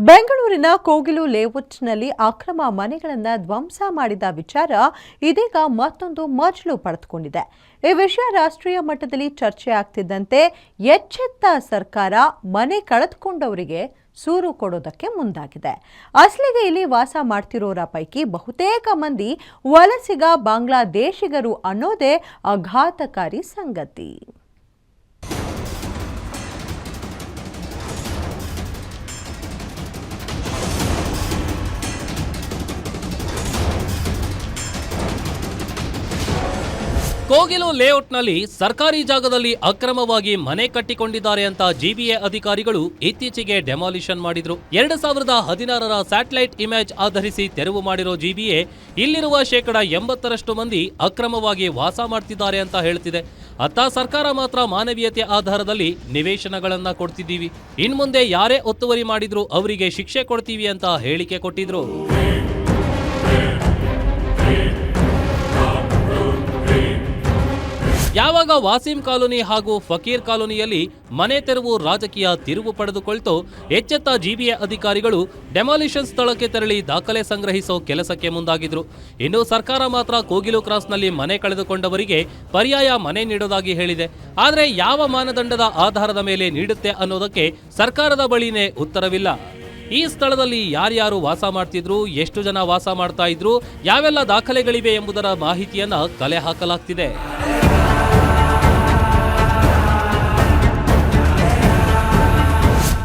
ಬೆಂಗಳೂರಿನ ಕೋಗಿಲು ಲೇಔಟ್ನಲ್ಲಿ ಅಕ್ರಮ ಮನೆಗಳನ್ನು ಧ್ವಂಸ ಮಾಡಿದ ವಿಚಾರ ಇದೀಗ ಮತ್ತೊಂದು ಮಜಲು ಪಡೆದುಕೊಂಡಿದೆ. ಈ ವಿಷಯ ರಾಷ್ಟ್ರೀಯ ಮಟ್ಟದಲ್ಲಿ ಚರ್ಚೆ ಆಗ್ತಿದ್ದಂತೆ ಎಚ್ಚೆತ್ತ ಸರ್ಕಾರ ಮನೆ ಕಳೆದುಕೊಂಡವರಿಗೆ ಸೂರು ಕೊಡೋದಕ್ಕೆ ಮುಂದಾಗಿದೆ. ಅಸಲಿಗೆ ಇಲ್ಲಿ ವಾಸ ಮಾಡ್ತಿರೋರ ಪೈಕಿ ಬಹುತೇಕ ಮಂದಿ ವಲಸಿಗ ಬಾಂಗ್ಲಾದೇಶಿಗರು ಅನ್ನೋದೇ ಆಘಾತಕಾರಿ ಸಂಗತಿ. ಕೋಗಿಲು ಲೇಔಟ್ನಲ್ಲಿ ಸರ್ಕಾರಿ ಜಾಗದಲ್ಲಿ ಅಕ್ರಮವಾಗಿ ಮನೆ ಕಟ್ಟಿಕೊಂಡಿದ್ದಾರೆ ಅಂತ ಜಿಬಿಎ ಅಧಿಕಾರಿಗಳು ಇತ್ತೀಚೆಗೆ ಡೆಮಾಲಿಷನ್ ಮಾಡಿದ್ರು. 2016ರ ಸ್ಯಾಟಲೈಟ್ ಇಮೇಜ್ ಆಧರಿಸಿ ತೆರವು ಮಾಡಿರೋ ಜಿಬಿಎ ಇಲ್ಲಿರುವ 80% ಮಂದಿ ಅಕ್ರಮವಾಗಿ ವಾಸ ಮಾಡ್ತಿದ್ದಾರೆ ಅಂತ ಹೇಳ್ತಿದೆ. ಅತ್ತ ಸರ್ಕಾರ ಮಾತ್ರ ಮಾನವೀಯತೆ ಆಧಾರದಲ್ಲಿ ನಿವೇಶನಗಳನ್ನ ಕೊಡ್ತಿದ್ದೀವಿ, ಇನ್ಮುಂದೆ ಯಾರೇ ಒತ್ತುವರಿ ಮಾಡಿದ್ರು ಅವರಿಗೆ ಶಿಕ್ಷೆ ಕೊಡ್ತೀವಿ ಅಂತ ಹೇಳಿಕೆ ಕೊಟ್ಟಿದ್ರು. ಯಾವಾಗ ವಾಸಿಂ ಕಾಲೋನಿ ಹಾಗೂ ಫಕೀರ್ ಕಾಲೋನಿಯಲ್ಲಿ ಮನೆ ತೆರವು ರಾಜಕೀಯ ತಿರುವು ಪಡೆದುಕೊಳ್ತೋ ಎಚ್ಚೆತ್ತ ಜಿಬಿಎ ಅಧಿಕಾರಿಗಳು ಡೆಮಾಲಿಷನ್ ಸ್ಥಳಕ್ಕೆ ತೆರಳಿ ದಾಖಲೆ ಸಂಗ್ರಹಿಸೋ ಕೆಲಸಕ್ಕೆ ಮುಂದಾಗಿದ್ರು. ಇನ್ನು ಸರ್ಕಾರ ಮಾತ್ರ ಕೋಗಿಲು ಕ್ರಾಸ್ನಲ್ಲಿ ಮನೆ ಕಳೆದುಕೊಂಡವರಿಗೆ ಪರ್ಯಾಯ ಮನೆ ನೀಡೋದಾಗಿ ಹೇಳಿದೆ. ಆದರೆ ಯಾವ ಮಾನದಂಡದ ಆಧಾರದ ಮೇಲೆ ನೀಡುತ್ತೆ ಅನ್ನೋದಕ್ಕೆ ಸರ್ಕಾರದ ಬಳಿನೇ ಉತ್ತರವಿಲ್ಲ. ಈ ಸ್ಥಳದಲ್ಲಿ ಯಾರ್ಯಾರು ವಾಸ ಮಾಡ್ತಿದ್ರು, ಎಷ್ಟು ಜನ ವಾಸ ಮಾಡ್ತಾ ಇದ್ರು, ಯಾವೆಲ್ಲ ದಾಖಲೆಗಳಿವೆ ಎಂಬುದರ ಮಾಹಿತಿಯನ್ನ ಕಲೆ ಹಾಕಲಾಗ್ತಿದೆ.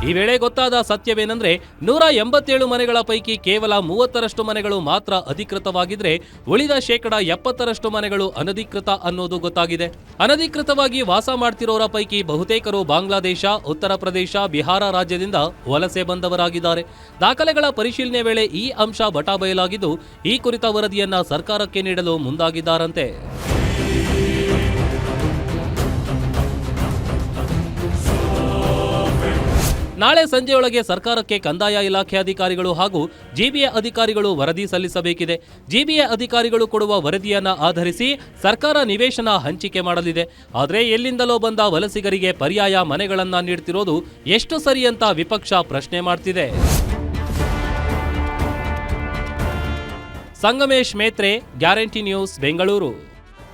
ಈ ವೇಳೆ ಗೊತ್ತಾದ ಸತ್ಯವೇನೆಂದ್ರೆ 187 ಮನೆಗಳ ಪೈಕಿ ಕೇವಲ 30ರಷ್ಟು ಮನೆಗಳು ಮಾತ್ರ ಅಧಿಕೃತವಾಗಿದ್ರೆ ಉಳಿದ 70% ಮನೆಗಳು ಅನಧಿಕೃತ ಅನ್ನೋದು ಗೊತ್ತಾಗಿದೆ. ಅನಧಿಕೃತವಾಗಿ ವಾಸ ಮಾಡ್ತಿರೋರ ಪೈಕಿ ಬಹುತೇಕರು ಬಾಂಗ್ಲಾದೇಶ, ಉತ್ತರ ಪ್ರದೇಶ, ಬಿಹಾರ ರಾಜ್ಯದಿಂದ ವಲಸೆ ಬಂದವರಾಗಿದ್ದಾರೆ. ದಾಖಲೆಗಳ ಪರಿಶೀಲನೆ ವೇಳೆ ಈ ಅಂಶ ಬಟಾಬಯಲಾಗಿದ್ದು ಈ ಕುರಿತ ವರದಿಯನ್ನ ಸರ್ಕಾರಕ್ಕೆ ನೀಡಲು ಮುಂದಾಗಿದ್ದಾರಂತೆ. ನಾಳೆ ಸಂಜೆಯೊಳಗೆ ಸರ್ಕಾರಕ್ಕೆ ಕಂದಾಯ ಇಲಾಖೆ ಅಧಿಕಾರಿಗಳು ಹಾಗೂ ಜಿಬಿಎ ಅಧಿಕಾರಿಗಳು ವರದಿ ಸಲ್ಲಿಸಬೇಕಿದೆ. ಜಿಬಿಎ ಅಧಿಕಾರಿಗಳು ಕೊಡುವ ವರದಿಯನ್ನ ಆಧರಿಸಿ ಸರ್ಕಾರ ನಿವೇಶನ ಹಂಚಿಕೆ ಮಾಡಲಿದೆ. ಆದರೆ ಎಲ್ಲಿಂದಲೋ ಬಂದ ವಲಸಿಗರಿಗೆ ಪರ್ಯಾಯ ಮನೆಗಳನ್ನ ನೀಡ್ತಿರೋದು ಎಷ್ಟು ಸರಿ ಅಂತ ವಿಪಕ್ಷ ಪ್ರಶ್ನೆ ಮಾಡ್ತಿದೆ. Sangamesh Metre, guarantee news, Bengaluru.